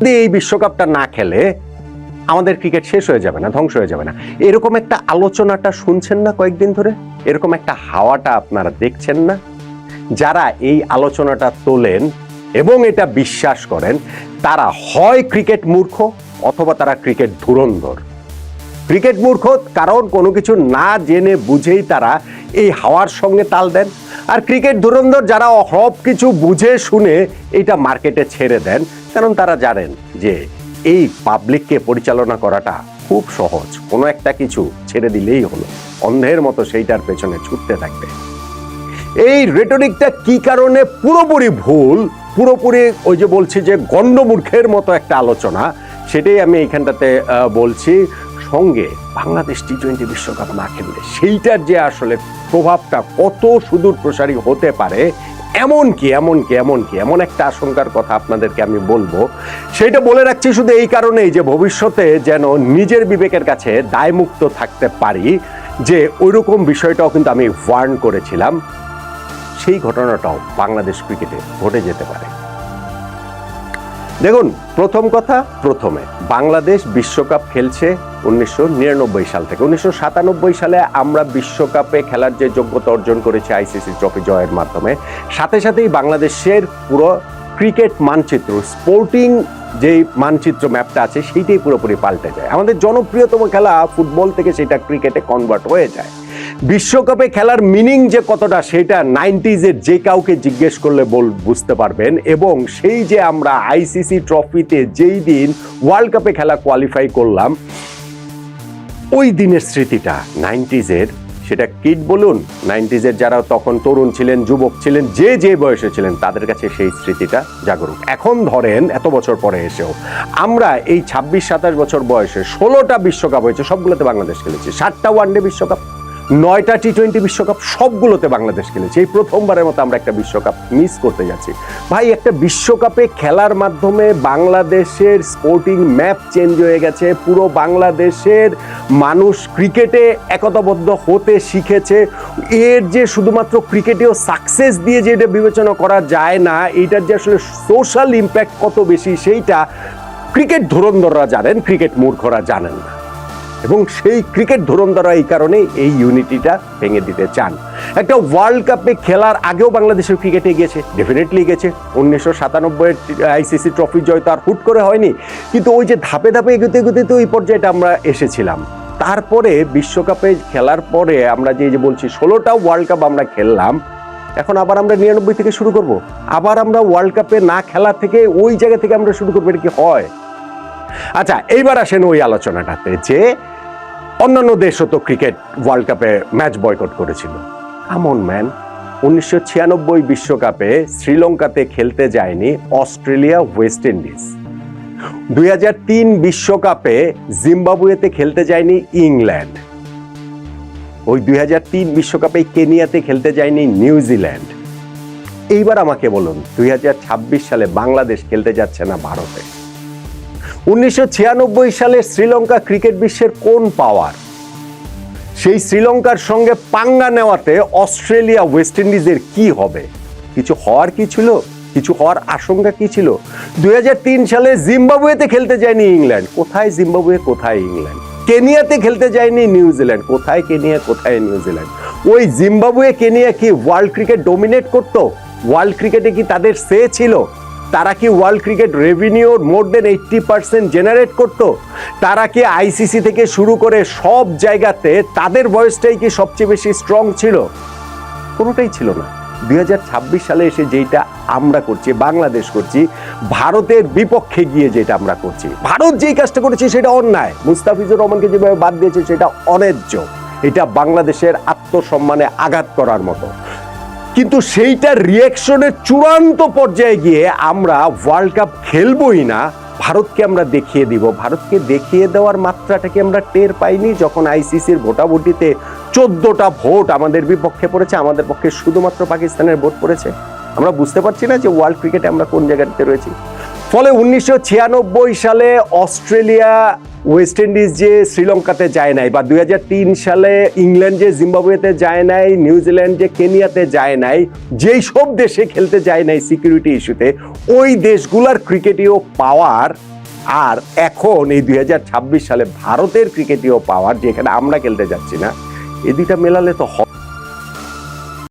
যদি এই বিশ্বকাপটা না খেলে আমাদের ক্রিকেট শেষ হয়ে যাবে না, ধ্বংস হয়ে যাবে না, এরকম একটা আলোচনাটা শুনছেন না কয়েকদিন ধরে? এরকম একটা হাওয়াটা আপনারা দেখছেন না? যারা এই আলোচনাটা তোলেন এবং এটা বিশ্বাস করেন, তারা হয় ক্রিকেট মূর্খ অথবা তারা ক্রিকেট ধুরন্ধর। ক্রিকেট মূর্খ কারণ কোনো কিছু না জেনে বুঝেই তারা এই হাওয়ার সঙ্গে তাল দেন, আর ক্রিকেট ধুরন্ধর যারা সব কিছু বুঝে শুনে এটা মার্কেটে ছেড়ে দেন, কারণ তারা জানেন যে এই পাবলিককে পরিচালনা করাটা খুব সহজ, কোনো একটা কিছু ছেড়ে দিলেই হলো, অন্ধের মতো সেইটার পেছনে ছুটতে থাকবে। এই রেটরিকটা কি কারণে পুরোপুরি ভুল, পুরোপুরি ওই যে বলছি যে গণ্ডমূর্খের মতো একটা আলোচনা, সেটাই আমি এইখানটাতে বলছি। সঙ্গে বাংলাদেশ টি-20 বিশ্বকাপ না খেললে সেইটার যে আসলে প্রভাবটা কত সুদূর প্রসারী হতে পারে, এমন একটা আশঙ্কার কথা আপনাদেরকে আমি বলবো। সেটা বলে রাখছি শুধু এই কারণেই যে ভবিষ্যতে যেন নিজের বিবেকের কাছে দায়মুক্ত থাকতে পারি, যে ওইরকম বিষয়টাও কিন্তু আমি ওয়ার্ন করেছিলাম, সেই ঘটনাটাও বাংলাদেশ ক্রিকেটে ঘটে যেতে পারে। দেখুন, প্রথম কথা প্রথমে, বাংলাদেশ বিশ্বকাপ খেলছে 1999 সাল থেকে। 1997 সালে আমরা বিশ্বকাপে খেলার যে যোগ্যতা অর্জন করেছি আইসিসি ট্রফি জয়ের মাধ্যমে, সাথে সাথেই বাংলাদেশের পুরো ক্রিকেট মানচিত্র, স্পোর্টিং যে মানচিত্র ম্যাপটা আছে সেইটাই পুরোপুরি পাল্টে যায়। আমাদের জনপ্রিয়তম খেলা ফুটবল থেকে সেটা ক্রিকেটে কনভার্ট হয়ে যায়। বিশ্বকাপে খেলার মিনিং যে কতটা, সেটা 90s-এর যে কাউকে জিজ্ঞেস করলে বুঝতে পারবেন। এবং সেই যে আমরা আইসিসি ট্রফিতে যেই দিন ওয়ার্ল্ড কাপে খেলা কোয়ালিফাই করলাম, ওই দিনের স্মৃতিটা 90s-এর, সেটা কিড বলুন, 90s-এর যারা তখন তরুণ ছিলেন, যুবক ছিলেন, যে বয়সে ছিলেন, তাদের কাছে সেই স্মৃতিটা জাগরুক। এখন ধরেন এত বছর পরে এসেও আমরা এই 26-27 বছর বয়সে 16টা বিশ্বকাপ হয়েছে, সবগুলোতে বাংলাদেশ খেলেছে। 7টা ওয়ানডে বিশ্বকাপ, 9টা টি-20 বিশ্বকাপ, সবগুলোতে বাংলাদেশ খেলেছে। এই প্রথমবারের মতো আমরা একটা বিশ্বকাপ মিস করতে যাচ্ছি। ভাই, একটা বিশ্বকাপে খেলার মাধ্যমে বাংলাদেশের স্পোর্টিং ম্যাপ চেঞ্জ হয়ে গেছে। পুরো বাংলাদেশের মানুষ ক্রিকেটে একতাবদ্ধ হতে শিখেছে। এর যে শুধুমাত্র ক্রিকেটেও সাকসেস দিয়ে যে এটা বিবেচনা করা যায় না, এইটার যে আসলে সোশ্যাল ইম্প্যাক্ট কত বেশি, সেইটা ক্রিকেট ধুরন্ধররা জানেন, ক্রিকেট মূর্খরা জানেন না। এবং সেই ক্রিকেট ধুরন্ধররা এই কারণে এই ইউনিটিটা ভেঙে দিতে চান। একটা ওয়ার্ল্ড কাপে খেলার আগেও বাংলাদেশের ক্রিকেটে গেছে, ডেফিনেটলি গেছে। 1997-এর আইসিসি ট্রফি জয় তো আর হুট করে হয়নি, কিন্তু ওই যে ধাপে ধাপে এগোতে এগোতে তো এই পর্যায়েটা আমরা এসেছিলাম। তারপরে বিশ্বকাপে খেলার পরে আমরা যে বলছি 16টা ওয়ার্ল্ড কাপ আমরা খেললাম, এখন আবার আমরা 99 থেকে শুরু করব, আবার আমরা ওয়ার্ল্ড কাপে না খেলা থেকে ওই জায়গা থেকে আমরা শুরু করবো, এটা কি হয়? আচ্ছা, এইবার আসেন ওই আলোচনাটাতে যে অন্যান্য দেশও তো ক্রিকেট ওয়ার্ল্ড কাপে ম্যাচ বয়কট করেছিল। কামন ম্যান, 1996 বিশ্বকাপে শ্রীলঙ্কাতে খেলতে যায়নি অস্ট্রেলিয়া, ওয়েস্ট ইন্ডিজ। 2003 বিশ্বকাপে জিম্বাবুয়েতে খেলতে যায়নি ইংল্যান্ড। ওই 2003 বিশ্বকাপে কেনিয়াতে খেলতে যায়নি নিউজিল্যান্ড। এইবার আমাকে বলুন, 2026 সালে বাংলাদেশ খেলতে যাচ্ছে না ভারতে। 1996 সালে শ্রীলঙ্কা ক্রিকেট বিশ্বের কোন পাওয়ার, সেই শ্রীলঙ্কার সঙ্গে পাঙ্গা নেওয়াতে অস্ট্রেলিয়া, ওয়েস্ট ইন্ডিজের কি হবে? কিছু হওয়ার কি ছিল? কিছু হওয়ার আশঙ্কা কি ছিল? 2003 সালে জিম্বাবুয়েতে খেলতে যায়নি ইংল্যান্ড, কোথায় জিম্বাবুয়ে, কোথায় ইংল্যান্ড? কেনিয়াতে খেলতে যায়নি নিউজিল্যান্ড, কোথায় কেনিয়া, কোথায় নিউজিল্যান্ড? ওই জিম্বাবুয়ে, কেনিয়া কি ওয়ার্ল্ড ক্রিকেট ডোমিনেট করতো? ওয়ার্ল্ড ক্রিকেটে কি তাদের সে ছিল? তারা কি ওয়ার্ল্ড ক্রিকেট রেভিনিউর মোর দেন 80% জেনারেট করতো? তারা কি আইসিসি থেকে শুরু করে সব জায়গাতে তাদের ভয়েসটাই কি সবচেয়ে বেশি স্ট্রং ছিল? কোনোটাই ছিল না। 2026 সালে এসে যেটা আমরা করছি, বাংলাদেশ করছি, ভারতের বিপক্ষে গিয়ে যেটা আমরা করছি, ভারত যেই কাজটা করেছে সেটা অন্যায়। মুস্তাফিজুর রহমানকে যেভাবে বাদ দিয়েছে সেটা অন্যায্য। এটা বাংলাদেশের আত্মসম্মানে আঘাত করার মতো। কিন্তু সেইটার রিয়াকশনের চূড়ান্ত পর্যায়ে গিয়ে আমরা ওয়ার্ল্ড কাপ খেলবই না, ভারতকে আমরা দেখিয়ে দিব। ভারতকে দেখিয়ে দেওয়ার মাত্রাটাকে আমরা টের পাইনি যখন আইসিসির ভোটাভুটিতে 14টা ভোট আমাদের বিপক্ষে পড়েছে, আমাদের পক্ষে শুধুমাত্র পাকিস্তানের ভোট পড়েছে। আমরা বুঝতে পারছি না যে ওয়ার্ল্ড ক্রিকেটে আমরা কোন জায়গাতে রয়েছি। ফলে 1996 সালে অস্ট্রেলিয়া ওয়েস্ট ইন্ডিজ যে শ্রীলঙ্কাতে যায় নাই, বা 2003 সালে ইংল্যান্ড যে জিম্বাবুয়েতে যায় নাই, নিউজিল্যান্ড যে কেনিয়াতে যায় নাই, যেই সব দেশে খেলতে যায় নাই সিকিউরিটি ইস্যুতে, ওই দেশগুলোর ক্রিকেটীয় পাওয়ার আর এখন এই 2026 সালে ভারতের ক্রিকেটীয় পাওয়ার, যেখানে আমরা খেলতে যাচ্ছি না, এই দুইটা মেলালে তো